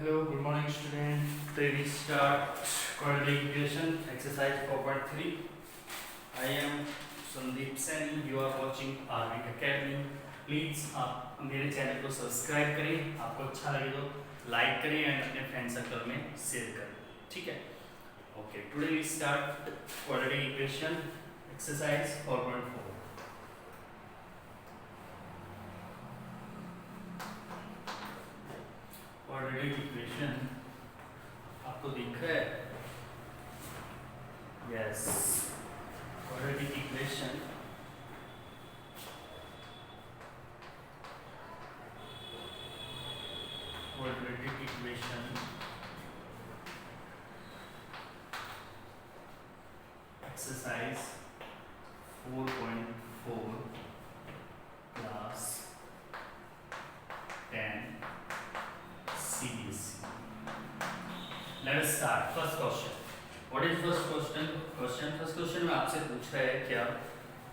Hello, good morning student. Today we start quadratic equation exercise 4.3. I am Sandeep Saini. You are watching RV Academy. Please आप मेरे channel को subscribe करें. आपको अच्छा लगे तो लाइक करें एंड अपने फ्रेंड सर्कल में शेयर करें. ठीक है? Okay. Today we start quadratic equation exercise 4.4. quadratic equation आपको दिख रहा है? Yes. quadratic equation exercise 4.4 class 10 CBSE. Let us start. First question. What is first question? First question में आपसे पूछ रहा है क्या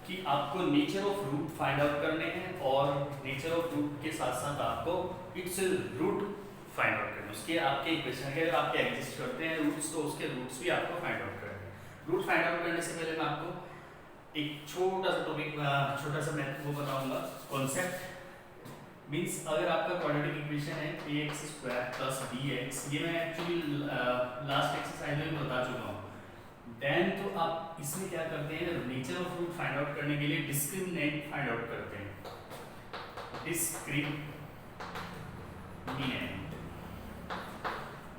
कि आपको nature of root find out करने हैं और नेचर ऑफ रूट के साथ साथ आपको इट्स रूट फाइंड आउट करना है. उसके आपके इक्वेशन के अगर आपके एग्जिस्ट करते हैं रूट्स तो उसके रूट्स भी आपको फाइंड आउट करने हैं. रूट फाइंड आउट करने से पहले मैं आपको एक छोटा सा टॉपिक छोटा सा मैं वो बताऊंगा कॉन्सेप्ट. मीन्स अगर आपका क्वाड्रेटिक इक्वेशन है ax² + bx, ये मैं एक्चुअली लास्ट एक्सरसाइज में बता चुका हूँ. देन तो आप इसमें क्या करते हैं, nature of root find out करने के लिए डिस्क्रिमिनेंट फाइंड आउट करते हैं. Discriminant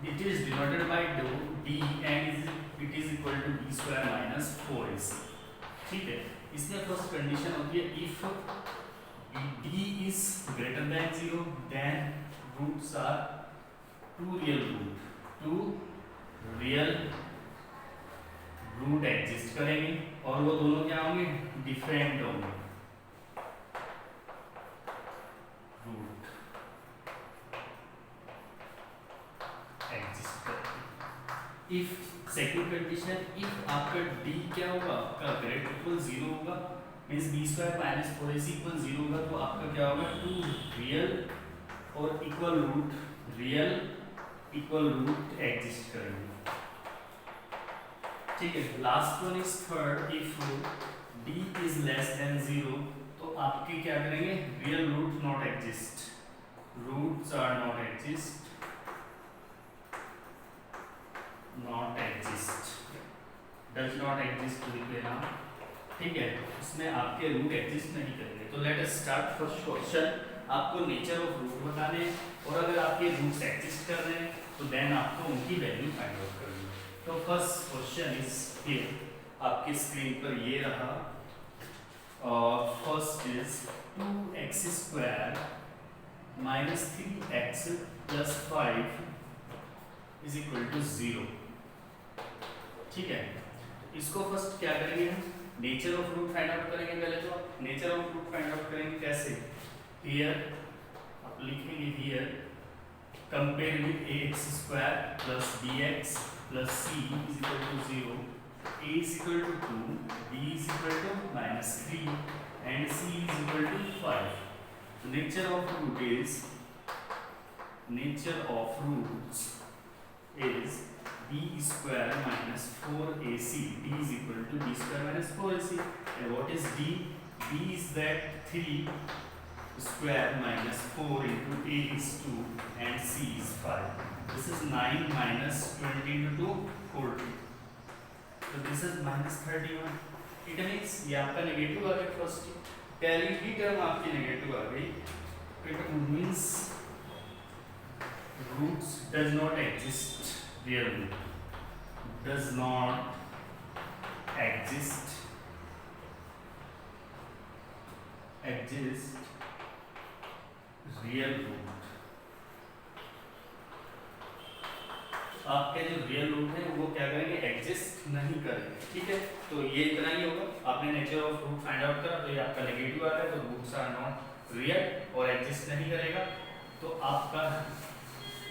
it is denoted by d and it is equal to b² - 4ac. ठीक है, इसमें फर्स्ट कंडीशन होती है if d is greater than 0 then roots are two real root exist करेंगे और वो दोनों क्या होंगे, डिफरेंट होंगे. रूट एग्जिस्ट करेंगे. इफ सेकंड कंडीशन, इफ आपका d क्या होगा, आपका ग्रेटर इक्वल 0 होगा, मीन्स b² - 4ac = 0 होगा, तो आपका क्या होगा, टू रियल और इक्वल रूट एग्जिस्ट करेंगे. ठीक है. Last one is third, if d is less than 0 तो आपके क्या करेंगे, real root not exist, roots are not exist does not exist लिख लेना. ठीक है, इसमें आपके रूट एग्जिस्ट नहीं करेंगे. तो let us start. First question, आपको नेचर ऑफ रूट बताने और अगर आपके रूट्स एग्जिस्ट कर रहे हैं तो देन आपको उनकी वैल्यू फाइंड आउट करनी है. तो फर्स्ट क्वेश्चन इज हियर, आपकी स्क्रीन पर ये रहा. और फर्स्ट इज 2x² - 3x + 5 = 0. ठीक है, इसको फर्स्ट क्या करेंगे, हम nature of root find out करेंगे. पहले तो nature of root find out करेंगे कैसे, हियर आप लिखेंगे here compare with ax² + bx + c = 0, a = 2, b = -3 and c = 5. nature of roots is b² - 4ac. d is equal to b² - 4ac. And what is d? d is that 3² - 4 into a is 2 and c is 5. This is 9 minus 20 into 2, 40. So this is -31. It means ये आपका negative आ गया. First पहली ही term आपकी negative आ गई. It means roots does not exist. Real root does not exist real root. आपके जो real root है वो क्या करेंगे, एग्जिस्ट नहीं करेंगे. ठीक है, तो ये इतना ही होगा. आपने nature of root find out करा तो ये आपका नेगेटिव आ रहा है, तो रूट्स आर नॉट रियल और एग्जिस्ट नहीं करेगा. तो आपका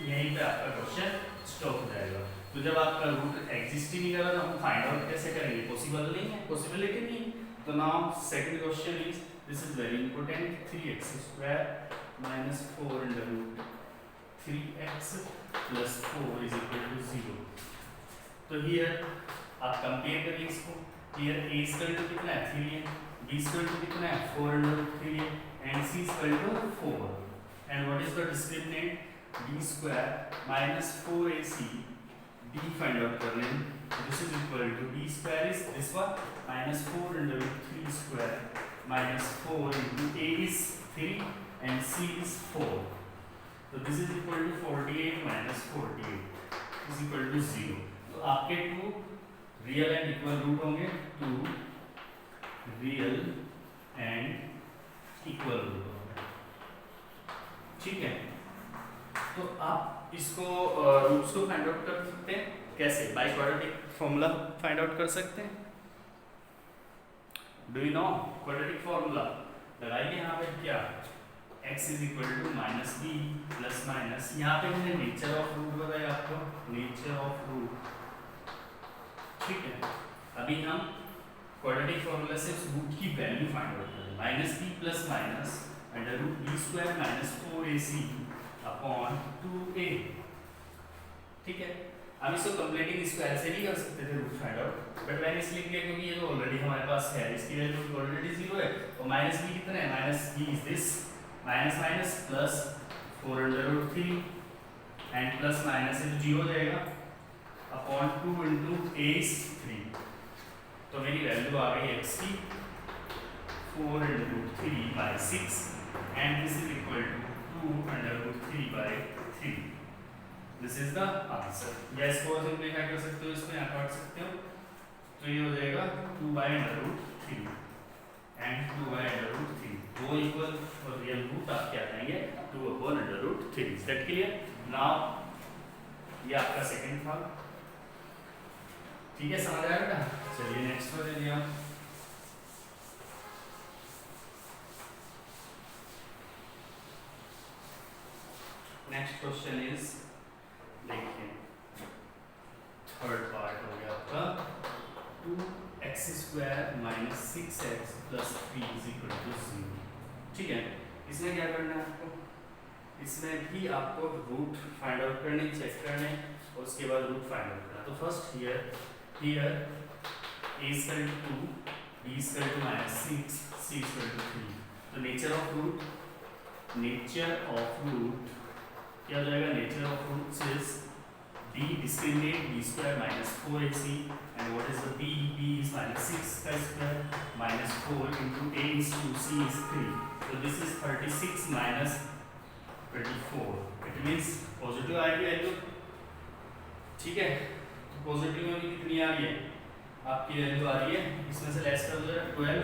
यहीं पे आपका क्वेश्चन स्टॉप हो जाएगा. तो जब आपका रूट एग्जिस्ट ही नहीं कर रहा तो हम फाइंड आउट कैसे करेंगे, पॉसिबल नहीं है, पॉसिबिलिटी नहीं है. तो now second question is, this is very important, 3x² - 4 √ 3x plus 4 is equal to 0। तो हियर आप कंपेयर करिए इसको। हियर a स्क्वायर टू कितना है 3 है, b स्क्वायर टू कितना है 4√3 है, and c square to 4। And what is the discriminant b square minus 4ac, b find out करने हैं। This is equal to b square is this one minus 4√3 square minus 4 into a is 3 and c is 4. So this is equal to 48 minus 48 is equal to 0. तो आपके two real and equal root होंगे, two real and equal root होंगे, ठीक है। तो आप इसको roots को फाइंड आउट कर सकते हैं कैसे, by quadratic formula find out कर सकते हैं। Do you know quadratic formula लगाइए यहाँ पे, क्या x is equal to minus B plus minus, यहाँ पे मैंने नेचर ऑफ रूट बताया आपको, नेचर ऑफ रूट, ठीक है। अभी हम क्वाड्रेटिक फॉर्मूला से उस रूट की वैल्यू फाइंड आउट करें, minus B plus minus under root b square minus 4ac upon 2a, ठीक है। हम इसको कंप्लीटिंग स्क्वायर से नहीं कर सकते थे रूट फाइंड आउट, बट मैंने इसलिए किया क्योंकि ये तो ऑलरेडी हमारे पास है, इसकी वैल्यू ऑलरेडी 0 है, और माइनस बी कितना है, minus b is this, minus minus plus 4√3 and plus minus से 0 हो जाएगा अपॉन 2 इंटू a is 3। तो मेरी वैल्यू आ गई x की 4√3 by 6 and this is equal to 2√3 by 3। This is the answer. या इसको सिंपलीफाई कर सकते हो, इसको यहाँ काट सकते हो, तो ये हो जाएगा 2/√3 एंड 2/√3, दो इक्वल और रियल रूट आपके आ जाएंगे 2/√3। Is that clear? नाउ ये आपका सेकंड था, ठीक है, समझ आया बेटा? चलिए नेक्स्ट पर चलिए आप। नेक्स्ट क्वेश्चन इज, देखिए थर्ड पार्ट हो गया आपका, 2x² minus 6x plus 3 is equal to 0, ठीक है। इसमें क्या करना है आपको, इसमें भी आपको रूट फाइंड आउट करने, चेक करने, और उसके बाद रूट फाइंड आउट करना। तो first here a is equal to 2, b is equal to minus 6, c is equal to 3। तो nature of root, nature of root क्या हो जाएगा, nature of root is b discriminate b square minus 4ac, and what is the b? b is minus 6 का square minus 4 into a is 2, c is 3। so this is 36 minus 24, it means positive आएगी value, ठीक है। तो positive में भी कितनी आ रही है आपकी वैल्यू आ रही है, इसमें से लेस कर दो 12,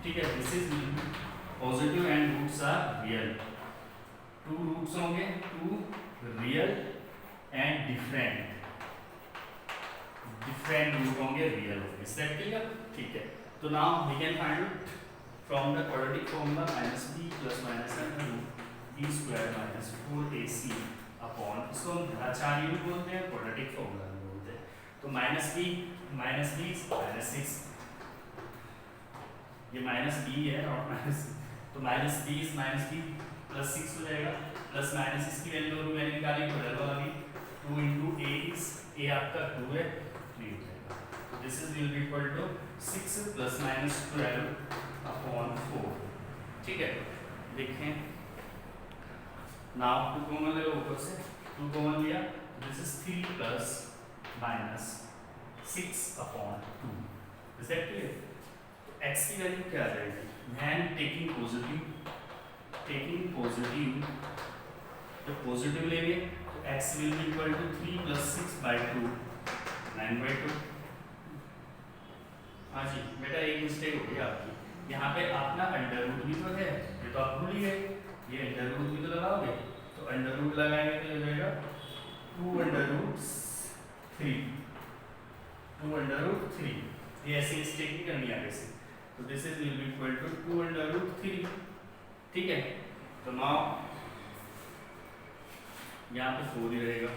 ठीक है। This is positive and roots are real, two roots होंगे, two real and different root होंगे, रियल होंगे। Is that clear? ठीक है। तो now we can find out from the quadratic formula minus B plus minus B square minus 4ac upon, इसको हम ढाचार्य भी बोलते हैं, क्वाड्रेटिक फॉर्मूला भी बोलते हैं। तो माइनस बी माइनस 6, ये माइनस बी है और माइनस, तो minus b is minus B plus 6 हो जाएगा, प्लस माइनस इसकी वैल्यू मैंने निकाली बदल वाली 2 इंटू ए इज, ए आपका 2 है, 3 हो जाएगा। तो this is will be equal to 6 plus minus 12 upon 4, ठीक है। देखें नाउ 2 कॉमन ले लो, ऊपर से 2 कॉमन लिया, this is 3 plus minus 6 upon 2। Is that clear? तो x की वैल्यू क्या आ जाएगी, व्हेन टेकिंग पॉजिटिव, तो पॉजिटिव लेंगे तो x will be equal to 3 plus 6 by 2, 9/2। हाँ जी बेटा, एक मिस्टेक हो गई आपकी, यहाँ पे आप ना अंडर रूट भी तो है, ये तो आप भूल ही गए, ये अंडर रूट भी तो लगाओगे, तो अंडर रूट लगाएंगे तो ये हो जाएगा 2√3, ये ऐसी मिस्टेक नहीं करनी आगे से। तो this is will be equal to 2√3, ठीक है। तो नाउ यहाँ पे 4 ही रहेगा,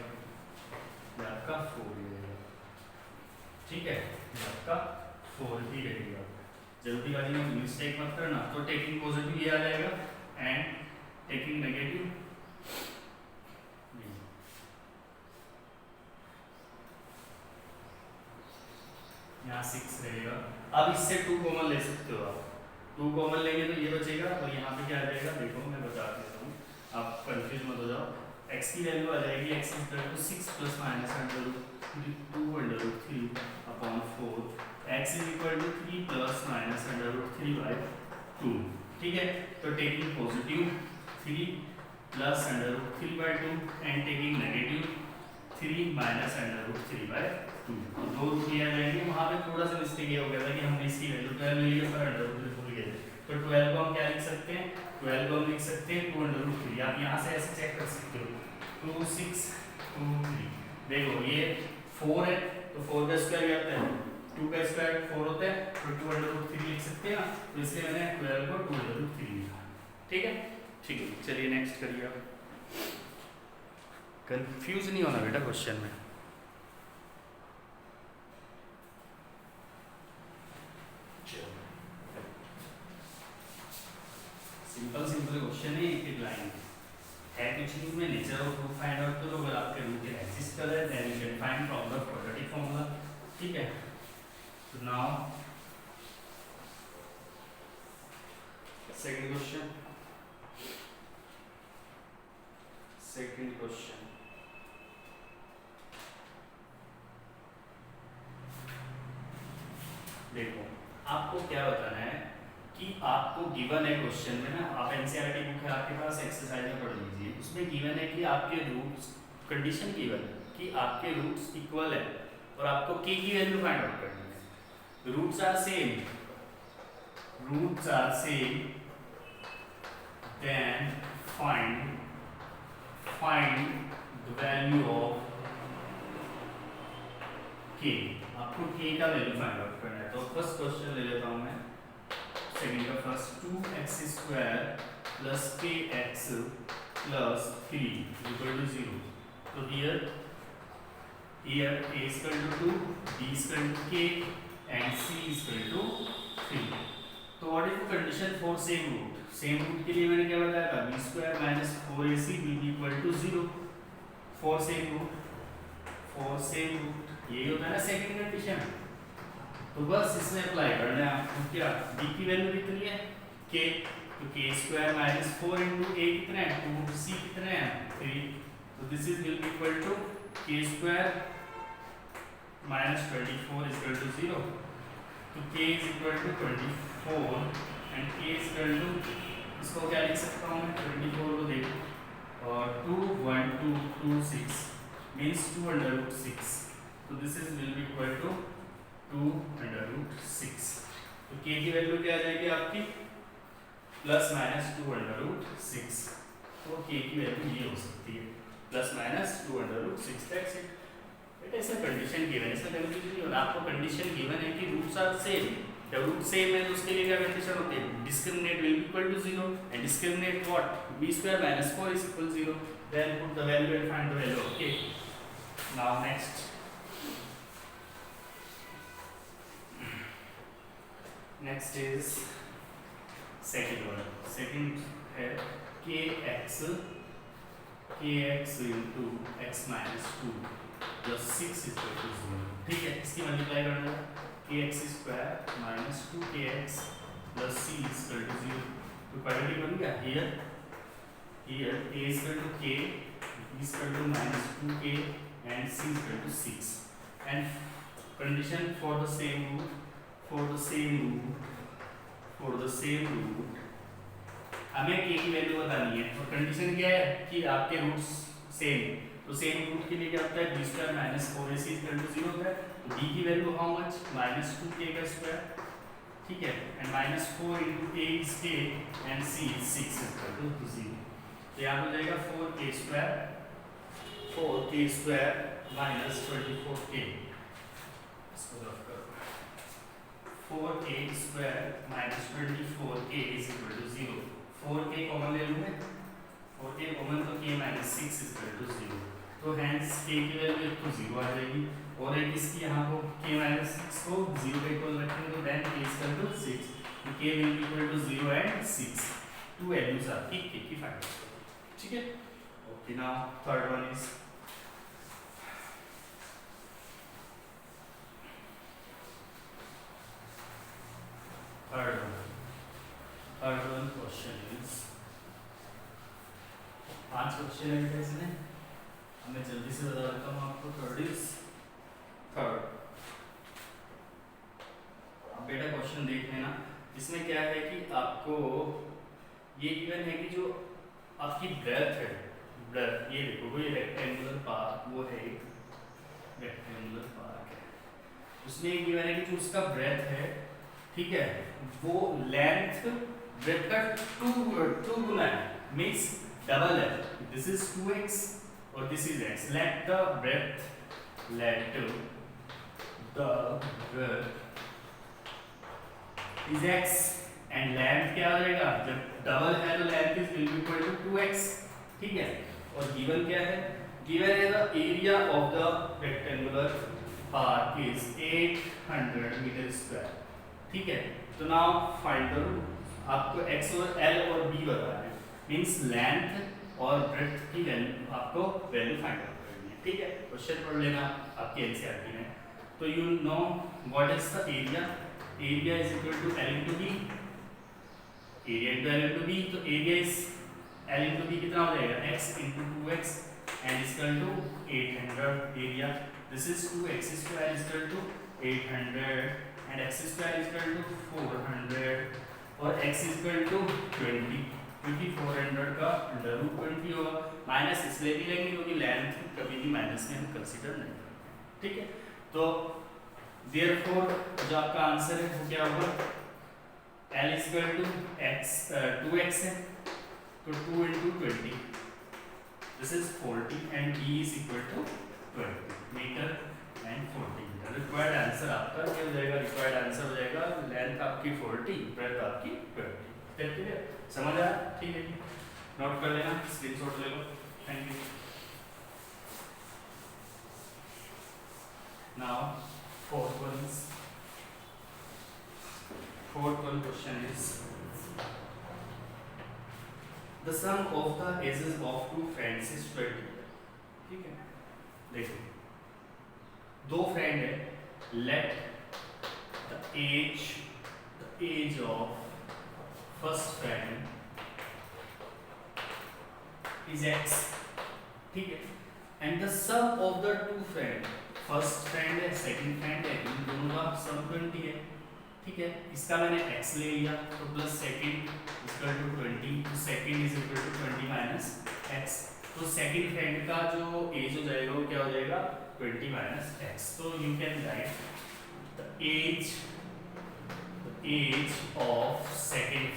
ये आपका 4 ही रहेगा, ठीक है, ये आपका 4 ही रहेगा। जल्दीबाजी में मिस्टेक मत करना। तो टेकिंग पॉजिटिव ये आ जाएगा एंड टेकिंग नेगेटिव यहाँ 6 रहेगा। अब इससे 2 कॉमन ले सकते हो आप, 2 कॉमन लेंगे तो ये बचेगा और यहाँ पे क्या आ जाएगा देखो मैं बता देता हूँ, आप कंफ्यूज मत हो जाओ। x की वैल्यू आ जाएगी x is equal to 6 plus minus under root 2 under root 3 upon 4, x is equal to 3 plus minus under root 3 by 2। ठीक है, तो taking positive 3 plus under root 3 by 2 and taking negative 3 minus under root 3 by 2, तो 2 root लिया जाएंगे। वहाँ पे थोड़ा सा मिस्टेक ये हो गया था कि हमने इसकी वैल्यू 12 ले लिया पर अंडर रूट भूल गए, तो 12 को हम क्या लिख सकते हैं, 12 को हम लिख सकते हैं 2 अंडर रूट 3। आप यहाँ से ऐसे चेक कर सकते हो 2 6 2 3, देखो ये 4 है तो 4 का स्क्वायर क्या होता है, 2 का स्क्वायर 4 होता है, तो 2 अंडर रूट 3 लिख सकते हैं ना, तो इसलिए मैंने 12 को 2 अंडर रूट 3 लिखा। ठीक है, ठीक है, चलिए नेक्स्ट करिए आप। कंफ्यूज नहीं होना बेटा क्वेश्चन में। सिंपल सिंपल क्वेश्चन है, एक एक लाइन है, कुछ नहीं में nature of root find out करो, अगर आपके रूट एग्जिस्ट करे then you can find from the quadratic formula. ठीक है, तो नाउ सेकंड क्वेश्चन, देखो आपको क्या बताना है कि आपको गिवन है क्वेश्चन में ना, आप एनसीईआरटी बुक है आपके पास, एक्सरसाइज में पढ़ लीजिए, उसमें गिवन है कि आपके रूट्स, कंडीशन गिवन है कि आपके रूट्स इक्वल है और आपको k की वैल्यू फाइंड आउट करनी है। Roots are same then find the value of k, आपको k का वैल्यू फाइंड आउट करना है। तो फर्स्ट क्वेश्चन ले लेता हूं मैं, सेकंड का first 2x square plus kx plus 3 equal to 0। तो here a is equal to 2, b is equal to k and c is equal to 3। तो what is the condition for same root? Same root के लिए मैंने क्या बताया था, b square minus 4ac will be equal to 0 for same root, यही होता है ना सेकंड कंडीशन। तो बस इसमें अप्लाई करना है आपको, क्या b की वैल्यू कितनी है k, तो k square minus 4 into a कितना है 2, c कितने हैं 3, तो this is will be equal to k square minus 24 is equal to 0, तो k is equal to 24 and k is equal to, इसको क्या लिख सकता हूँ मैं 24 को देखो और 2 1 2 2 6 मींस 2 अंडर रूट 6, तो this is will be equal to 2 under root 6। तो k की वैल्यू क्या आ जाएगी आपकी प्लस माइनस 2 अंडर रूट 6, तो k की वैल्यू ये हो सकती है plus minus 2 under root 6। That's it, it is a condition given, इसमें कंफ्यूजन नहीं होना। आपको कंडीशन गिवन है कि रूट्स आर सेम, जब रूट सेम है तो उसके लिए क्या कंडीशन होती है, discriminate will be equal to 0 and discriminate what, b square minus 4 is equal 0, then put the value and find the value of k। Now next is second one, second है kx into x minus 2 plus 6 is equal to 0। ठीक है, इसकी multiply करना है, kx square minus 2kx plus c is equal to 0, तो quadratic बन गया। here a is equal to k, b is equal to minus 2k and c is equal to 6, and condition for the same root हमें k की value बतानी है, और condition क्या है कि आपके रूट्स सेम, तो सेम रूट के लिए क्या होता है b square minus 4ac equal to 0 होता है, तो b की value how much minus 2k का स्क्वायर, ठीक है, and minus 4 into a is k and c is 6 equal to 0। तो यहाँ हो जाएगा 4k स्क्वायर माइनस 24k, इसको रफ करो, 4k square minus 24k is equal to 0। 4k common ले लूँ मैं, 4k कॉमन तो k minus 6 is equal to 0, तो हेंस k की वैल्यू तो 0 आ जाएगी, और एक इसकी यहाँ को k माइनस 6 को 0 के इक्वल रखेंगे तो then k is equal to 6, तो k will be equal to 0 and 6, two values are की k की फाइंड। ठीक है, okay, now third one is 5 question है बेटा इसमें, अब मैं जल्दी से बता देता हूँ आपको। थर्ड अब बेटा क्वेश्चन देख लेना। इसमें क्या है कि आपको ये गिवन है कि जो आपकी ब्रेथ है, ब्रेथ ये देखो वो ये रेक्टेंगुलर पार्क, वो है एक रेक्टेंगुलर पार्क है, उसमें ये गिवन है कि जो उसका ब्रेथ है, ठीक है, वो लेंथ ब्रेथ का टू गुना है, मीन्स डबल है। दिस इज 2x और this is x। Let the breadth is x and length क्या हो जाएगा, जब डबल है तो length is will be equal to 2x, ठीक है। और गिवन क्या है, गिवन है the area of the rectangular park is 800 metre square, ठीक है। तो नाउ फाइंड द रूट। आपको x और l और b बताना है, मींस लेंथ और ब्रेड्थ की वैल्यू आपको वैल्यू फाइंड आउट करनी है, ठीक है। क्वेश्चन पढ़ लेना आपके एनसीईआरटी में। तो you know what is the area, area is equal to l into b, area into l into b, तो area is l into b कितना हो जाएगा, x into 2x and is equal to 800 area. This is 2x square is equal to 800 and x square is equal to 400 और x is equal to 20, क्योंकि 400 का under root 20 होगा। Minus इसलिए भी लेंगे क्योंकि लेंथ कभी भी माइनस में हम कंसीडर नहीं करते, ठीक है। तो देयरफॉर जो आपका आंसर है वो क्या होगा, l is equal to x 2x है, तो 2 into 20 this is 40 and b is equal to 20 metre and 40 metre. Required answer आपका क्या हो जाएगा, रिक्वायर्ड आंसर हो जाएगा लेंथ आपकी 40, ब्रेड्थ आपकी 20, ठीक है। समझ आया, ठीक है, नोट कर लेना, स्क्रीनशॉट ले लो, thank you. Now fourth one question is the sum of the ages of two friends is 20, ठीक है। देखो दो फ्रेंड है, let the age of first friend is x, ठीक है, and the sum of the two friend, first friend है second friend है, इन दोनों का sum 20 है, ठीक है। इसका मैंने x ले लिया तो प्लस सेकंड इक्वल टू 20, तो second is equal to 20 minus x, तो सेकंड फ्रेंड का जो एज हो जाएगा वो क्या हो जाएगा 20 माइनस x। तो you can write the age of second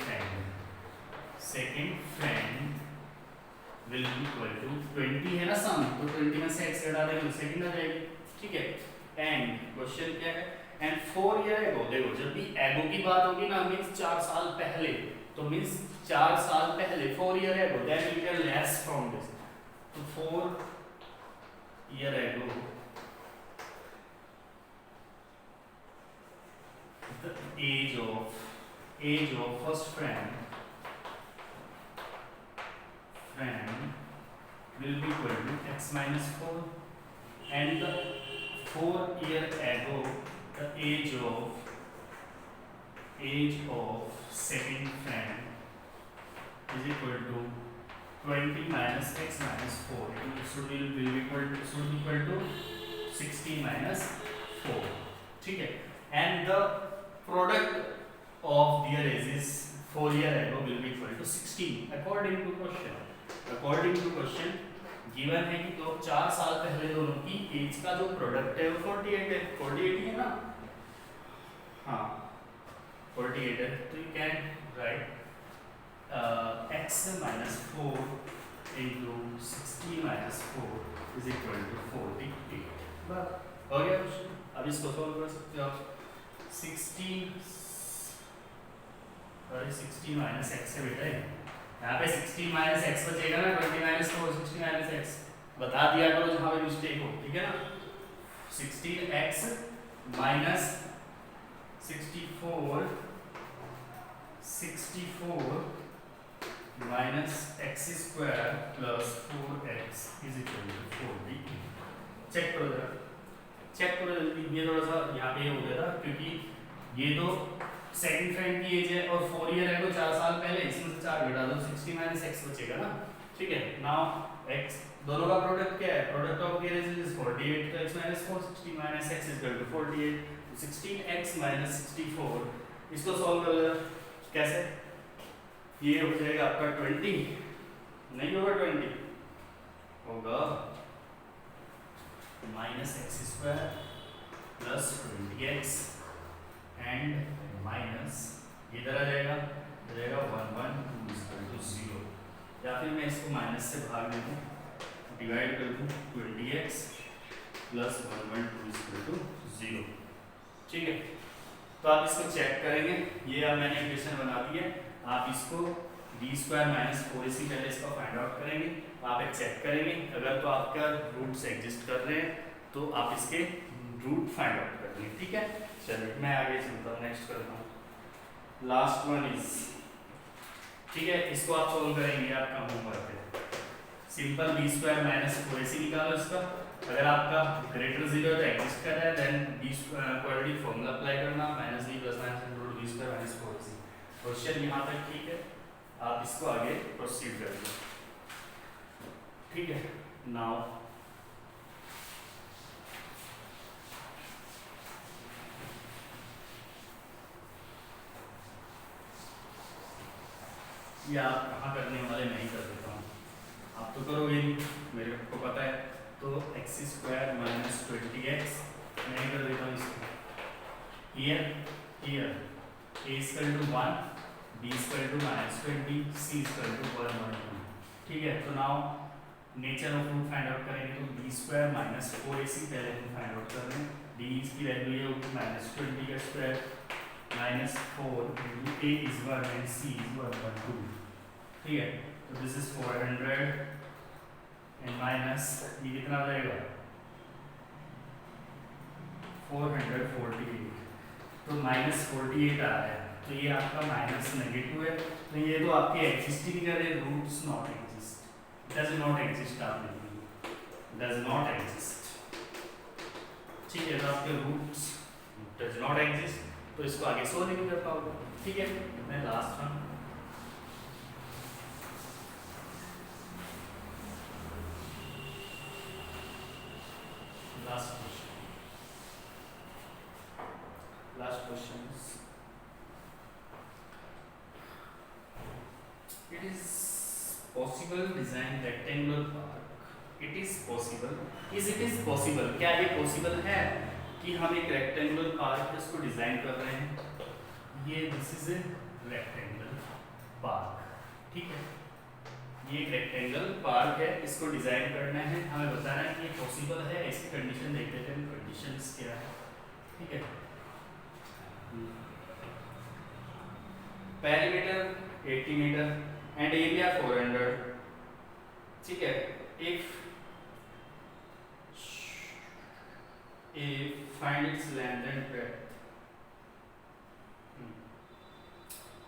friend will be equal to 20 है ना सम, तो 20 में से x घटा देंगे तो सेकंड आ जाएगी, ठीक है। एंड क्वेश्चन क्या है, एंड 4 ईयर एगो, देखो जब भी एगो की बात होगी ना, मींस 4 साल पहले, तो मींस 4 साल पहले 4 year ago, then you can less from this, तो 4 year ago the age of first friend will be equal to x minus 4 and the 4 year ago the age of second friend is equal to 20 minus x minus 4. It should be equal to 16 minus 4. ठीक है, and the product of their ages 4 year ago will be equal to 16 according to question given है कि तो 4 साल पहले दोनों की as का जो प्रोडक्ट है वो 48 है ना, हाँ 48 है, तो you can right x minus 4 into 16 minus 4 is equal to 48। बस हो गया क्वेश्चन, अब इसको सॉल्व कर सकते हो आप। 16 माइनस x है बेटा, यहाँ पे 16 माइनस एक्स बचेगा ना, 20 माइनस 4 16 माइनस एक्स, बता दिया करो जहाँ पे मिस्टेक हो, ठीक है ना। 16x minus 64 minus x square plus 4x is equal to 40। Check करो जल्दी, ये थोड़ा सा यहाँ पे हो गया था क्योंकि ये तो सेकंड फ्रेंड की एज है और 4 ईयर है तो 4 साल पहले, इसमें से 4 घटा दो 60 माइनस x बचेगा ना, ठीक है। नाउ x दोनों का प्रोडक्ट क्या है, प्रोडक्ट ऑफ वेरिएंस इज 48, तो x minus 4 60 minus x is equal to 48, 16x minus 64। इसको सॉल्व कर लो कैसे, ये हो जाएगा आपका 20, नहीं होगा 20, होगा minus x square plus 20x and minus इधर आ जाएगा 1 1 2 इक्वल टू 0, या फिर मैं इसको माइनस से भाग दे दूँ, डिवाइड कर दूँ 20x प्लस 1 1 2 इक्वल टू 0। ठीक है, तो आप इसको चेक करेंगे, ये अब मैंने इक्वेशन बना दी है, आप इसको d स्क्वायर माइनस 4ac पहले इसका फाइंड आउट करेंगे, आप एक चेक करेंगे, अगर तो आपका रूट्स एग्जिस्ट कर रहे हैं तो आप इसके रूट फाइंड आउट करेंगे। ठीक है, चलिए मैं आगे चलता हूँ, नेक्स्ट करता हूँ। लास्ट वन इज, ठीक है, इसको आप सोल्व करेंगे, आपका होमवर्क है simple b square minus 4ac निकालो इसका, अगर आपका ग्रेटर 0 तो एग्जिस्ट कर रहा है, then b quadratic formula apply करना, minus b plus minus root b square minus 4ac। Question यहाँ तक ठीक है, आप इसको आगे प्रोसीड करेंगे। ठीक है, नाउ ये आप कहाँ करने वाले, मैं ही कर देता हूँ, आप तो करोगे नहीं, मेरे को पता है, तो एक्स स्क्वायर माइनस 20x मैं कर देता हूँ इसको, here a equal to 1, b equal to minus 20, c equal to 1 1 2। ठीक है, तो now nature of root find out करेंगे, तो b स्क्वायर माइनस 4ac पहले हम फाइंड आउट कर रहे हैं, d की वैल्यू ये होगी माइनस 20 का square minus 4 into a is 1 and c is 1 1 2। ठीक है, तो दिस इज 400 एंड माइनस ये कितना आ जाएगा 448, तो माइनस 48 आ रहा है, तो ये आपका माइनस नेगेटिव है, तो ये तो आपके एग्जिस्टिंग कर रहे roots not exist, does not exist, आप लिखिए डज नॉट एग्जिस्ट। ठीक है, तो आपके रूट्स डज नॉट एग्जिस्ट, तो इसको आगे सोल्व नहीं कर पाओगे। ठीक है, मैं last one, last question is, it is possible design rectangular park, it is possible, is it is possible, क्या ये possible है कि हम एक rectangular park इसको डिजाइन कर रहे हैं, ये this is a rectangle park। ठीक है, ये एक रेक्टेंगल पार्क है, इसको डिजाइन करना है, हमें बताना है कि ये पॉसिबल है, इसकी कंडीशन देख लेते हैं, कंडीशंस क्या है। ठीक है, पेरीमीटर 80 मीटर एंड एरिया 400। ठीक है, if find its length and breadth,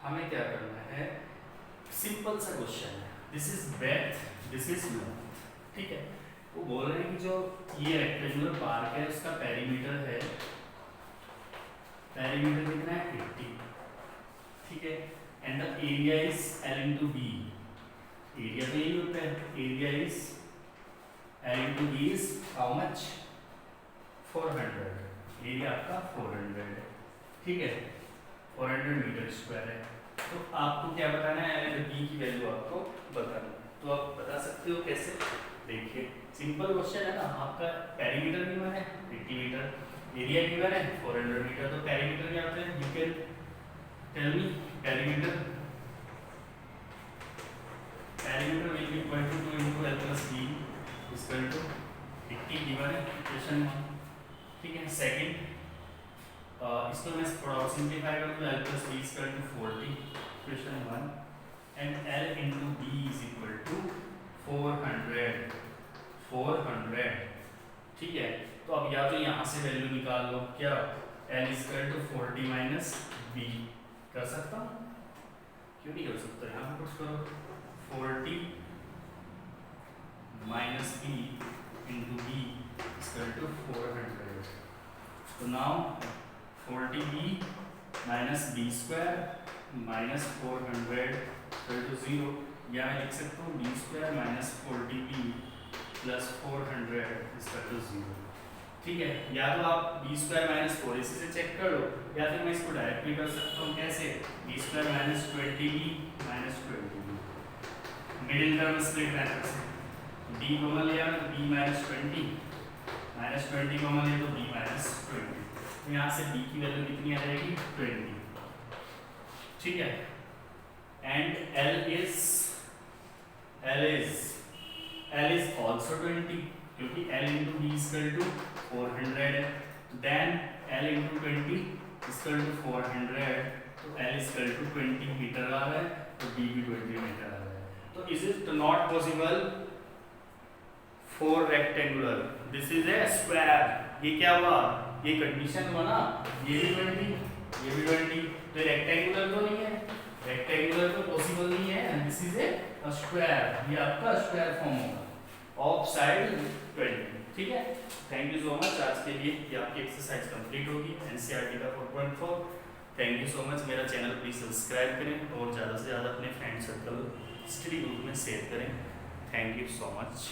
हमें क्या करना है, सिंपल सा क्वेश्चन है, this is breadth, this is length. ठीक है, वो बोल रहे हैं कि जो ये रेक्टेंगुलर पार्क है उसका पेरीमीटर है, पेरीमीटर कितना है 80। ठीक है, and the area is L into B, area तो यही होता है, area is L into B is how much 400, area आपका 400 है। ठीक है, 400 मीटर स्क्वायर है, तो आपको क्या बताना है, L into B की वैल्यू आपको बताना, तो आप बता सकते हो कैसे, देखिए सिंपल क्वेश्चन है ना, आपका पेरीमीटर गिवन है 80 मीटर, एरिया गिवन है 400 मीटर, तो पेरीमीटर क्या होता है, you can tell me, perimeter will be equal to 2 into L plus B equal to 80 given है इक्वेशन 1। ठीक है, सेकंड इसको मैं थोड़ा और सिंपलीफाई कर दूं, L plus B equal to 40 equation 1 and L into B is equal to 400। ठीक है, तो अब या तो यहाँ से वैल्यू निकाल लो, क्या L equal to 40 minus B कर सकता हूँ, क्यों नहीं कर सकता, यहाँ पे कुछ करो, 40 minus B into B equal to 400, तो now 40B minus B square minus 400 equal to 0, या मैं लिख सकता हूँ B square minus 40b plus 400 इसका तो 0। ठीक है, या तो आप बी स्क्वायर माइनस 4 इसी से चेक कर लो, या फिर मैं इसको डायरेक्ट भी कर सकता हूँ। कैसे? B square minus 20b minus 20b, middle term split method से b कॉमन लिया तो b माइनस 20 कॉमन लिया तो b माइनस 20, तो यहाँ से b की वैल्यू कितनी आ जाएगी? 20। ठीक है, एंड L is also 20, क्योंकि L into B is equal to 400 है, then L into 20 is equal to 400, तो L is equal to 20 metre आ रहा है, तो B भी 20 मीटर आ रहा है। तो is it not possible for rectangular? This is a square। ये क्या हुआ? ये कंडीशन बना, ये भी 20, ये भी 20, तो रेक्टेंगुलर तो नहीं है, रेक्टेंगुलर तो पॉसिबल नहीं है, and this is a square, ये आपका स्क्वायर फॉर्म होगा ऑफ साइड 20। ठीक है, थैंक यू सो मच। आज के लिए ये आपकी एक्सरसाइज कंप्लीट होगी एनसीईआरटी का 4.4। Thank you so much. मेरा चैनल प्लीज सब्सक्राइब करें और ज़्यादा से ज़्यादा अपने फ्रेंड सर्कल स्टडी ग्रुप में शेयर करें। Thank you so much.